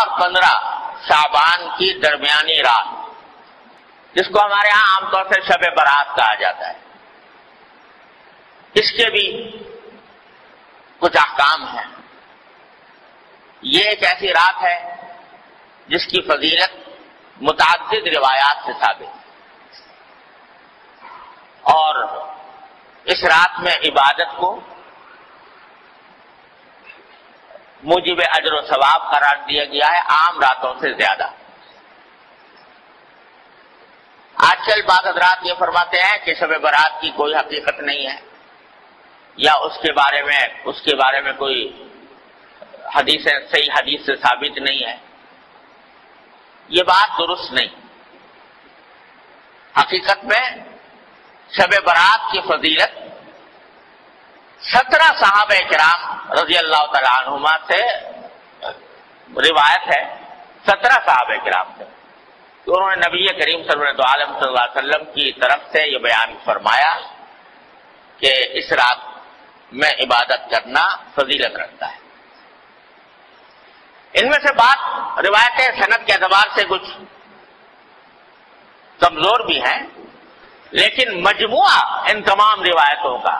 اور 15 شعبان کی درمیانی رات، جس کو ہمارے ہاں عام طور سے شب برات کہا جاتا ہے، اس کے بھی کچھ احکام ہیں۔ یہ ایک ایسی رات ہے جس کی فضیلت متعدد روایات سے ثابت ہے، اور اس رات میں عبادت کو موجب اجر و ثواب قرار دیا گیا ہے عام راتوں سے زیادہ۔ آج کل بعض حضرات یہ فرماتے ہیں کہ شب برات کی کوئی حقیقت نہیں ہے، یا اس کے بارے میں کوئی صحیح حدیث سے ثابت نہیں ہے۔ یہ بات درست نہیں۔ حقیقت میں شب برات کی فضیلت 17 صحابہ کرام رضی اللہ تعالی عنہما سے روایت ہے، 17 صحابہ کرام سے، کہ انہوں نے نبی کریم سرورت عالم صلی اللہ علیہ وسلم کی طرف سے یہ بیان فرمایا کہ اس رات میں عبادت کرنا فضیلت رکھتا ہے۔ ان میں سے بات روایتیں سند کے اعتبار سے کچھ کمزور بھی ہیں، لیکن مجموعہ ان تمام روایتوں کا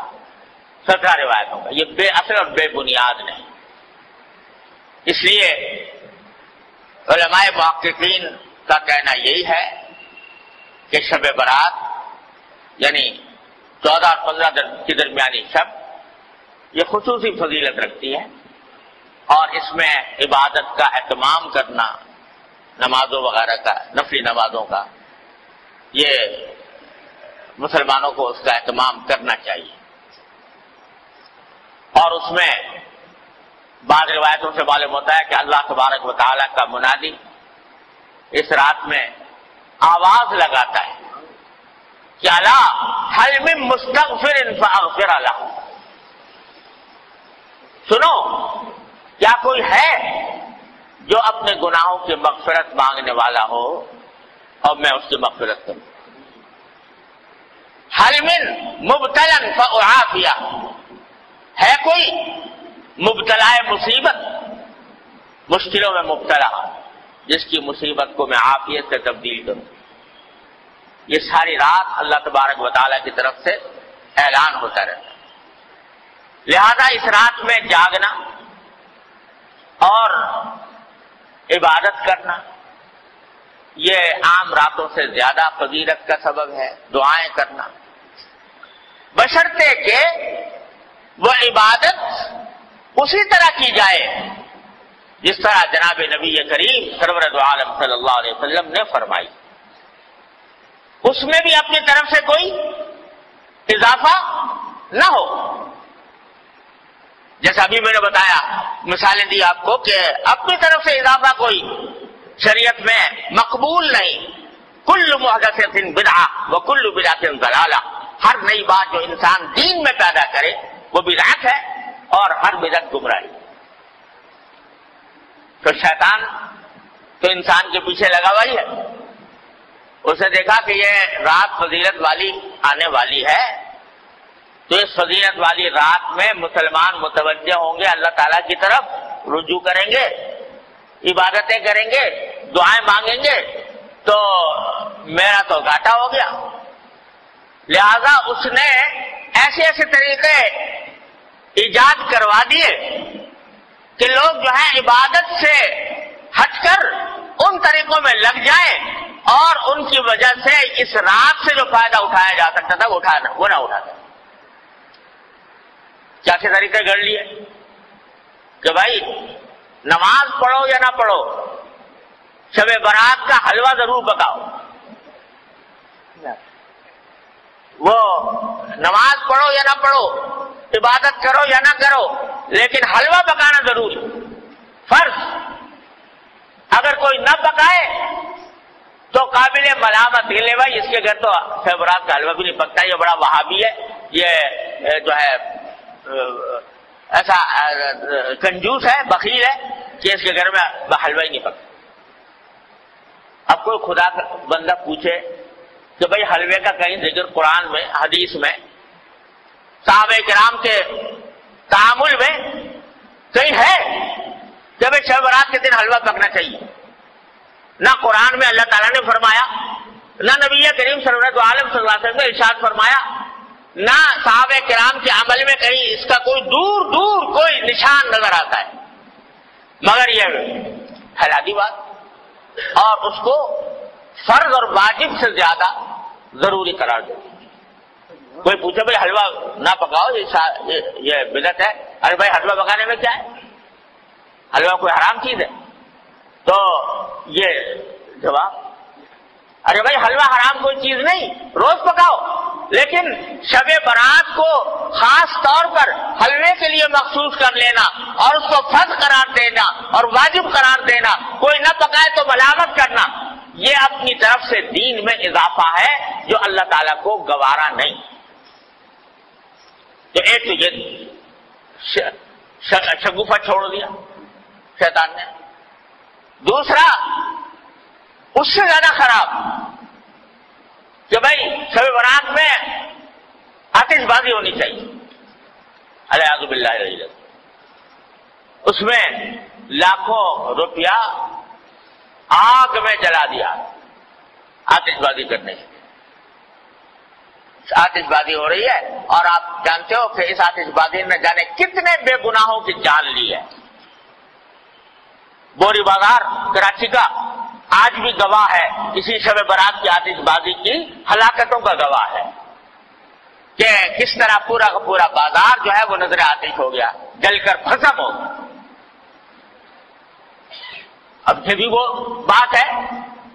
17 روایتوں کا یہ بے اصل اور بے بنیاد نہیں۔ اس لیے علماء محققین کا کہنا یہی ہے کہ شب برات یعنی 14 اور 15 کی درمیانی شب یہ خصوصی فضیلت رکھتی ہے، اور اس میں عبادت کا اہتمام کرنا، نمازوں وغیرہ کا، نفلی نمازوں کا، یہ مسلمانوں کو اس کا اہتمام کرنا چاہیے۔ اور اس میں بعض روایتوں سے معلوم ہوتا ہے کہ اللہ تبارک و تعالیٰ کا منادی اس رات میں آواز لگاتا ہے کہ الا هل من مستغفر فاغفر له، سنو کیا کوئی ہے جو اپنے گناہوں کی مغفرت مانگنے والا ہو اور میں اس کی مغفرت کروں۔ هل من مبتلا فاعافیہ، ہے کوئی مبتلا مصیبت، مشکلوں میں مبتلا، جس کی مصیبت کو میں عافیت سے تبدیل کروں۔ یہ ساری رات اللہ تبارک و تعالیٰ کی طرف سے اعلان ہوتا رہتا ہے۔ لہذا اس رات میں جاگنا اور عبادت کرنا یہ عام راتوں سے زیادہ فضیلت کا سبب ہے۔ دعائیں کرنا بشرطے کہ وہ عبادت اسی طرح کی جائے جس طرح جناب نبی کریم سرور دو عالم صلی اللہ علیہ وسلم نے فرمائی، اس میں بھی اپنی طرف سے کوئی اضافہ نہ ہو۔ جیسا ابھی میں نے بتایا، مثالیں دی آپ کو کہ اپنی طرف سے اضافہ کوئی شریعت میں مقبول نہیں۔ کل محدثۃ بدعہ وکل بدعۃ ضلالہ، ہر نئی بات جو انسان دین میں پیدا کرے وہ بدعت ہے، اور ہر بدعت گمراہی۔ تو شیطان تو انسان کے پیچھے لگا ہوا ہی ہے، اسے دیکھا کہ یہ رات فضیلت والی آنے والی ہے، تو اس فضیلت والی رات میں مسلمان متوجہ ہوں گے، اللہ تعالیٰ کی طرف رجوع کریں گے، عبادتیں کریں گے، دعائیں مانگیں گے، تو میرا تو گھاٹا ہو گیا۔ لہذا اس نے ایسے ایسے طریقے ایجاد کروا دیے کہ لوگ جو ہے عبادت سے ہٹ کر ان طریقوں میں لگ جائیں، اور ان کی وجہ سے اس رات سے جو فائدہ اٹھایا جا سکتا تھا وہ نہ اٹھا سکتا۔ کیا کے طریقے گڑھ لیے کہ بھائی نماز پڑھو یا نہ پڑھو، شب برات کا حلوہ ضرور پکاؤ۔ وہ نماز پڑھو یا نہ پڑھو، عبادت کرو یا نہ کرو، لیکن حلوہ پکانا ضروری فرض۔ اگر کوئی نہ پکائے تو قابل ملامت ہے، بھائی اس کے گھر تو شب برات کا حلوہ بھی نہیں پکتا، یہ بڑا وہابی ہے، یہ جو ہے ایسا کنجوس ہے، بخیل ہے کہ اس کے گھر میں حلوہ ہی نہیں پکتا۔ اب کوئی خدا کا بندہ پوچھے کہ بھئی حلوے کا کہیں ذکر قرآن میں، حدیث میں، صحابہ کرام کے تعامل میں کہیں ہے جب شب برات کے دن حلوہ پکنا چاہیے. نہ قرآن میں اللہ تعالیٰ نے فرمایا، نہ نبی کریم صلی اللہ علیہ وسلم نے ارشاد فرمایا، نہ صحابہ کرام کے عمل میں کہیں اس کا کوئی دور دور کوئی نشان نظر آتا ہے، مگر یہ حلادی بات اور اس کو فرض اور واجب سے زیادہ ضروری قرار دے. کوئی پوچھے بھائی حلوہ نہ پکاؤ یہ بدعت ہے، ارے بھائی حلوہ پکانے میں کیا ہے؟ حلوہ کوئی حرام چیز ہے؟ تو یہ جواب، ارے بھائی حلوہ حرام کوئی چیز نہیں، روز پکاؤ، لیکن شب برات کو خاص طور پر حلوے کے لیے مخصوص کر لینا اور اس کو فرض قرار دینا اور واجب قرار دینا، کوئی نہ پکائے تو ملامت کرنا، یہ اپنی طرف سے دین میں اضافہ ہے جو اللہ تعالیٰ کو گوارا نہیں. تو ایک تو یہ شگوفہ چھوڑ دیا شیطان نے. دوسرا اس سے زیادہ خراب کہ بھائی شب برات میں آتش بازی ہونی چاہیے، الیاذ باللہ العلی، اس میں لاکھوں روپیہ آگ میں جلا دیا آتش بازی کرنے سے. آتش بازی ہو رہی ہے اور آپ جانتے ہو کہ اس آتش بازی نے جانے کتنے بے گناہوں کی جان لی ہے. بوری بازار کراچی کا آج بھی گواہ ہے اسی شب برات کی آتش بازی کی ہلاکتوں کا گواہ ہے کہ کس طرح پورا کا پورا بازار جو ہے وہ نظر آتش ہو گیا، جل کر بھسم ہو گیا. اب یہ بھی وہ بات ہے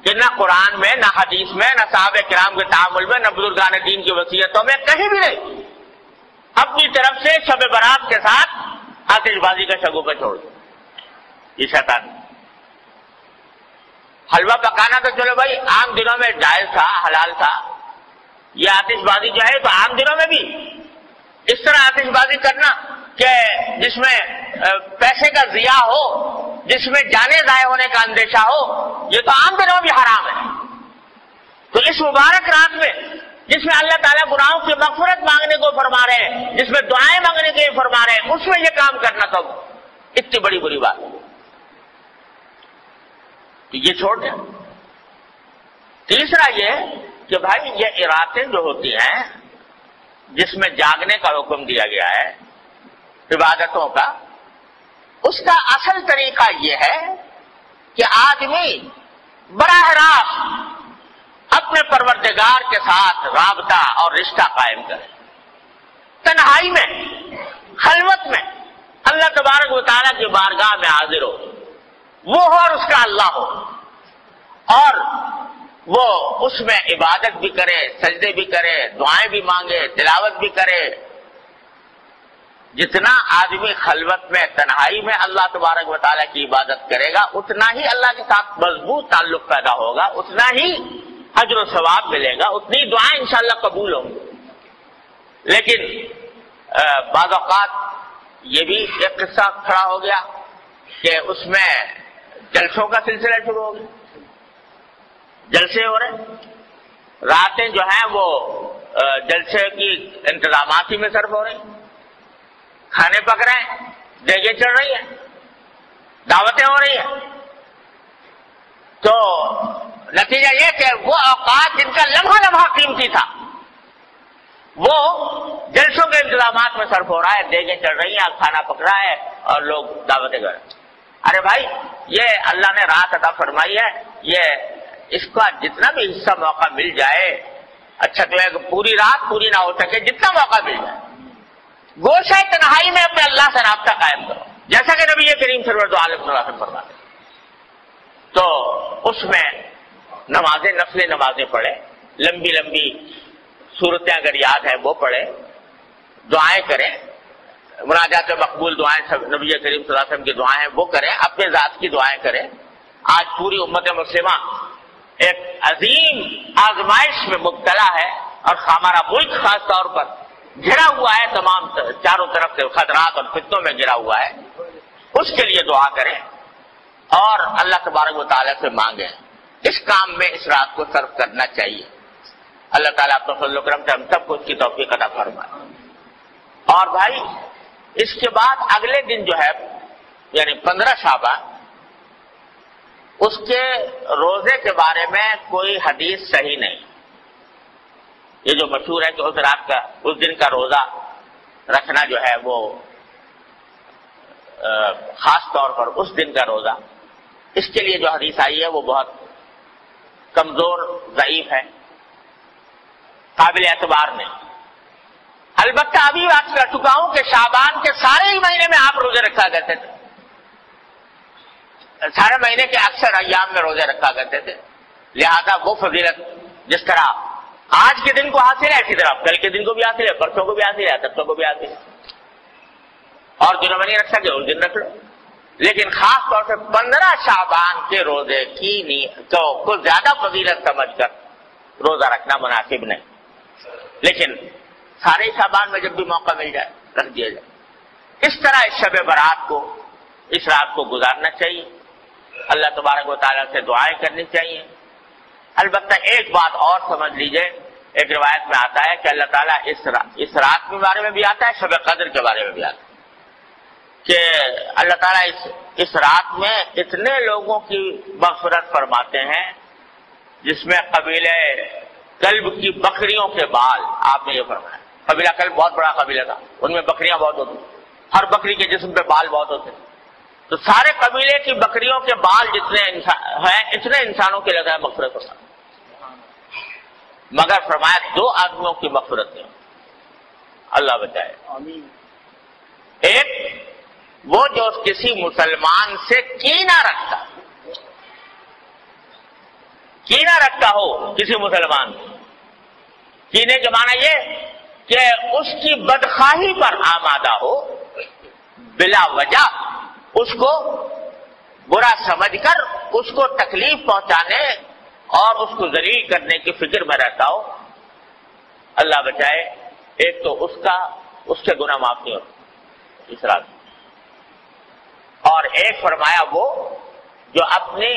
کہ نہ قرآن میں، نہ حدیث میں، نہ صحابہ کرام کے تعامل میں، نہ بزرگان دین کی وصیتوں میں کہیں بھی نہیں اپنی طرف سے شب برات کے ساتھ آتش بازی کا شگوفہ چھوڑ دیا. یہ شیطان حلوہ پکانا تو چلو بھائی عام دنوں میں جائز تھا، حلال تھا. یہ آتش بازی جو ہے تو عام دنوں میں بھی اس طرح آتش بازی کرنا کہ جس میں پیسے کا ضیاع ہو، جس میں جانیں ضائع ہونے کا اندیشہ ہو، یہ تو عام دنوں بھی حرام ہے. تو اس مبارک رات میں جس میں اللہ تعالیٰ گناہوں کی مغفرت مانگنے کو فرما رہے ہیں، جس میں دعائیں مانگنے کے لیے فرما رہے ہیں، اس میں یہ کام کرنا تو اتنی بڑی بری بات ہے کہ یہ چھوڑ دیں. تیسرا یہ کہ بھائی یہ ارادے جو ہوتی ہیں جس میں جاگنے کا حکم دیا گیا ہے عبادتوں کا، اس کا اصل طریقہ یہ ہے کہ آدمی براہ راست اپنے پروردگار کے ساتھ رابطہ اور رشتہ قائم کرے، تنہائی میں، خلوت میں اللہ تبارک و تعالیٰ کی بارگاہ میں حاضر ہو، وہ ہو اور اس کا اللہ ہو، اور وہ اس میں عبادت بھی کرے، سجدے بھی کرے، دعائیں بھی مانگے، تلاوت بھی کرے. جتنا آدمی خلوت میں، تنہائی میں اللہ تبارک و تعالیٰ کی عبادت کرے گا، اتنا ہی اللہ کے ساتھ مضبوط تعلق پیدا ہوگا، اتنا ہی اجر و ثواب ملے گا، اتنی دعائیں انشاءاللہ قبول ہوں گی. لیکن بعض اوقات یہ بھی ایک قصہ کھڑا ہو گیا کہ اس میں جلسوں کا سلسلہ شروع ہو گیا، جلسے ہو رہے، راتیں جو ہیں وہ جلسے کی انتظامات ہی میں صرف ہو رہی، کھانے پک رہے ہیں، دیگیں چڑھ رہی ہیں، دعوتیں ہو رہی ہیں. تو نتیجہ یہ کہ وہ اوقات جن کا لمحہ لمحہ قیمتی تھا وہ جلسوں کے انتظامات میں صرف ہو رہا ہے، دیگیں چڑھ رہی ہیں، کھانا پک رہا ہے اور لوگ دعوتیں کر رہے ہیں. ارے بھائی یہ اللہ نے رات عطا فرمائی ہے، یہ اس کا جتنا بھی حصہ موقع مل جائے، اچھا تو ہے کہ پوری رات پوری نہ ہو سکے، جتنا موقع مل جائے گوشہ تنہائی میں اپنے اللہ سے رابطہ قائم کرو، جیسا کہ نبی کریم صلی اللہ علیہ وسلم فرماتے. تو اس میں نمازیں، نفل نمازیں پڑھے، لمبی لمبی صورتیں اگر یاد ہے وہ پڑھے، دعائیں کریں، مناجات مقبول دعائیں، نبی کریم صلی اللہ علیہ وسلم کی دعائیں ہیں وہ کریں، اپنے ذات کی دعائیں کریں. آج پوری امت مسلمہ ایک عظیم آزمائش میں مبتلا ہے اور ہمارا ملک خاص طور پر گھرا ہوا ہے، تمام چاروں طرف سے خطرات اور فتنوں میں گھرا ہوا ہے. اس کے لیے دعا کریں اور اللہ تبارک و تعالیٰ سے مانگیں. اس کام میں اس رات کو صرف کرنا چاہیے. اللہ تعالیٰ اپنے فضل و کرم سے ہم سب کو اس کی توفیق عطا فرمائے. اور بھائی اس کے بعد اگلے دن جو ہے یعنی 15 شعبان، اس کے روزے کے بارے میں کوئی حدیث صحیح نہیں. یہ جو مشہور ہے کہ اس رات کا، اس دن کا روزہ رکھنا جو ہے وہ خاص طور پر اس دن کا روزہ، اس کے لیے جو حدیث آئی ہے وہ بہت کمزور، ضعیف ہے، قابل اعتبار نہیں. البتہ ابھی بات کر چکا ہوں کہ شعبان کے سارے ہی مہینے میں آپ روزے رکھا کرتے تھے، سارے مہینے کے اکثر ایام میں روزے رکھا کرتے تھے. لہذا وہ فضیلت جس طرح آج کے دن کو حاصل ہے، اسی طرح کل کے دن کو بھی حاصل ہے، پرسوں کو بھی حاصل ہے، ترسوں کو بھی حاصل ہے. اور دنوں میں نہیں رکھ سکے اس دن رکھ لو. لیکن خاص طور سے 15 شعبان کے روزے کی کو زیادہ فضیلت سمجھ کر روزہ رکھنا مناسب نہیں. لیکن سارے شعبان میں جب بھی موقع مل جائے رکھ دیا جائے. اس طرح اس شب برات کو، اس رات کو گزارنا چاہیے. اللہ تبارک و تعالیٰ سے دعائیں کرنی چاہیے. البتہ ایک بات اور سمجھ لیجئے، ایک روایت میں آتا ہے کہ اللہ تعالیٰ اس رات کے بارے میں بھی آتا ہے، شب قدر کے بارے میں بھی آتا ہے کہ اللہ تعالیٰ اس رات میں اتنے لوگوں کی مغفرت فرماتے ہیں جس میں قبیلہ کلب کی بکریوں کے بال، آپ نے یہ فرمایا. قبیلہ کلب بہت بڑا قبیلہ تھا، ان میں بکریاں بہت ہوتی، ہر بکری کے جسم پہ بال بہت ہوتے. تو سارے قبیلے کی بکریوں کے بال جتنے ہیں اتنے انسانوں کے لگا مغفرت ہوتا، مگر فرمایا 2 آدمیوں کی مغفرت نہیں. اللہ بچائے. ایک وہ جو کسی مسلمان سے کینہ رکھتا ہو کسی مسلمان سے. کینے کے معنی یہ کہ اس کی بدخواہی پر آمادہ ہو، بلا وجہ اس کو برا سمجھ کر اس کو تکلیف پہنچانے اور اس کو ذلیل کرنے کی فکر میں رہتا ہو. اللہ بچائے. ایک تو اس کے گناہ معاف نہیں ہوتے اس رات. اور ایک فرمایا وہ جو اپنے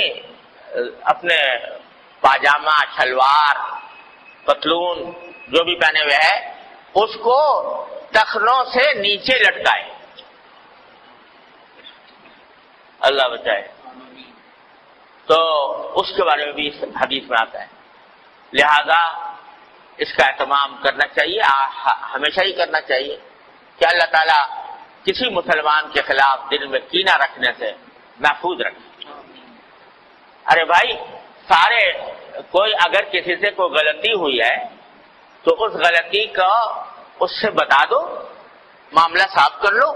پاجامہ، شلوار، پتلون جو بھی پہنے ہوئے ہے اس کو ٹخنوں سے نیچے لٹکائے. اللہ بچائے. تو اس کے بارے میں بھی اس حدیث میں آتا ہے. لہذا اس کا اہتمام کرنا چاہیے، ہمیشہ ہی کرنا چاہیے کہ اللہ تعالیٰ کسی مسلمان کے خلاف دل میں کینہ رکھنے سے محفوظ رکھے. ارے بھائی، کوئی اگر کسی سے کوئی غلطی ہوئی ہے تو اس غلطی کا اس سے بتا دو، معاملہ صاف کر لو.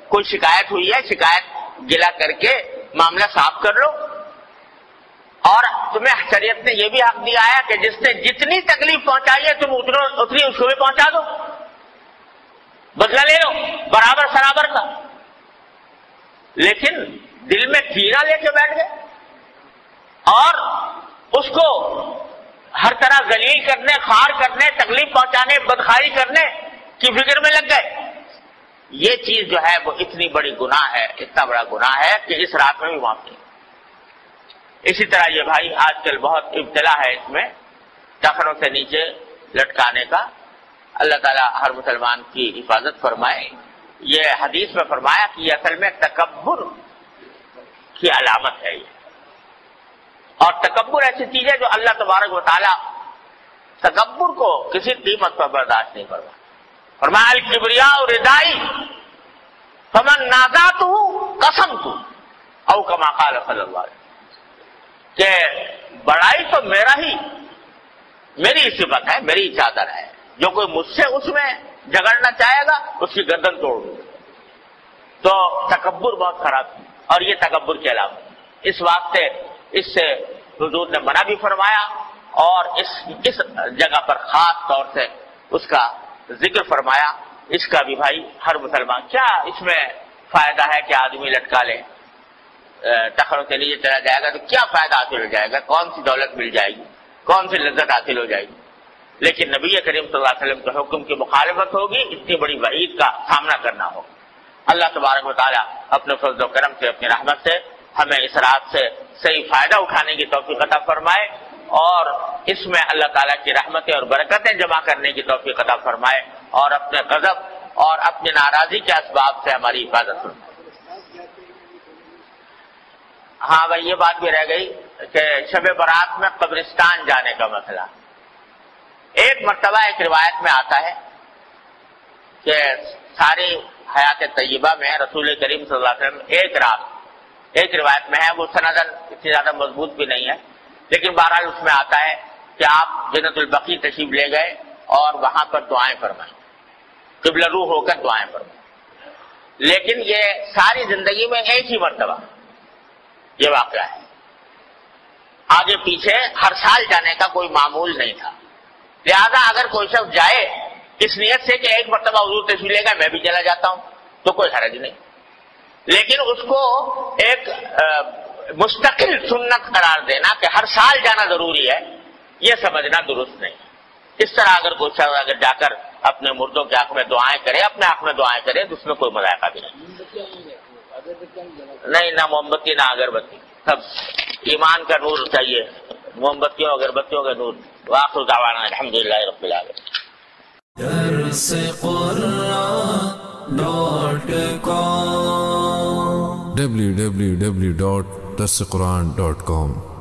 کوئی شکایت ہوئی ہے، شکایت گلا کر کے معاملہ صاف کر لو. اور تمہیں شریعت نے یہ بھی حق دیا ہے کہ جس نے جتنی تکلیف پہنچائی ہے تم اتنی اس کو بھی پہنچا دو، بدلہ لے لو برابر سرابر کا. لیکن دل میں کینہ لے کے بیٹھ گئے اور اس کو ہر طرح ذلیل کرنے، خار کرنے، تکلیف پہنچانے، بدخواہی کرنے کی فکر میں لگ گئے. یہ چیز جو ہے وہ اتنی بڑی گناہ ہے، اتنا بڑا گناہ ہے کہ اس رات میں بھی معاف نہیں. اسی طرح یہ بھائی آج کل بہت ابتلا ہے اس میں ٹخنوں سے نیچے لٹکانے کا. اللہ تعالیٰ ہر مسلمان کی حفاظت فرمائے. یہ حدیث میں فرمایا کہ یہ اصل میں تکبر کی علامت ہے. یہ اور تکبر ایسی چیز ہے جو اللہ تبارک و تعالیٰ تکبر کو کسی قیمت پر برداشت نہیں فرماتا. فرمایا الکبریاء ردائی فمن نازعتہ قسمت او کما قال صلی اللہ علیہ وسلم، کہ بڑائی تو میری صفت ہے، میری چادر ہے. جو کوئی مجھ سے اس میں جھگڑنا چاہے گا اس کی گردن توڑ دوں. تو تکبر بہت خراب ہے اور یہ تکبر کے علاوہ اس واسطے اس سے حضور نے منع بھی فرمایا اور اس جگہ پر خاص طور سے اس کا ذکر فرمایا. اس کا بھی بھائی ہر مسلمان، کیا اس میں فائدہ ہے کہ آدمی لٹکا لے، ٹخنوں کے لیے چلا جائے گا تو کیا فائدہ حاصل ہو جائے گا، کون سی دولت مل جائے گی، کون سی لذت حاصل ہو جائے گی. لیکن نبی کریم صلی اللہ علیہ وسلم کے حکم کی مخالفت ہوگی، اتنی بڑی وعید کا سامنا کرنا ہوگا. اللہ تبارک و تعالیٰ اپنے فضل و کرم سے، اپنی رحمت سے ہمیں اس رات سے صحیح فائدہ اٹھانے کی توفیق عطا فرمائے اور اس میں اللہ تعالیٰ کی رحمتیں اور برکتیں جمع کرنے کی توفیق عطا فرمائے اور اپنے غضب اور اپنی ناراضی کے اسباب سے ہماری حفاظت فرمائے. ہاں بھائی یہ بات بھی رہ گئی کہ شب برات میں قبرستان جانے کا مسئلہ. ایک مرتبہ ایک روایت میں آتا ہے کہ ساری حیات طیبہ میں رسول کریم صلی اللہ علیہ وسلم ایک رات، ایک روایت میں ہے، وہ سندن اتنی زیادہ مضبوط بھی نہیں ہے، لیکن بہرحال اس میں آتا ہے کہ آپ جنت البقیع تشریف لے گئے اور وہاں پر دعائیں فرمائیں، قبلہ رو ہو کر دعائیں فرمائیں. لیکن یہ ساری زندگی میں ایک ہی مرتبہ یہ واقعہ ہے، آگے پیچھے ہر سال جانے کا کوئی معمول نہیں تھا. لہذا اگر کوئی شخص جائے اس نیت سے کہ ایک مرتبہ حضور تشریف لے گا میں بھی چلا جاتا ہوں تو کوئی حرج نہیں، لیکن اس کو ایک مستقل سنت قرار دینا کہ ہر سال جانا ضروری ہے، یہ سمجھنا درست نہیں. اس طرح اگر کوئی شخص اگر جا کر اپنے مردوں کے حق میں دعائیں کرے، اپنے حق میں دعائیں کرے تو اس میں کوئی مذائقہ بھی نہیں، نہ موم بتی نہ اگربتی، سب ایمان کا نور چاہیے، موم بتیوں اگربتیوں کا نور. وآخر دعوانا الحمدللہ رب العالمین. www.darsequran.com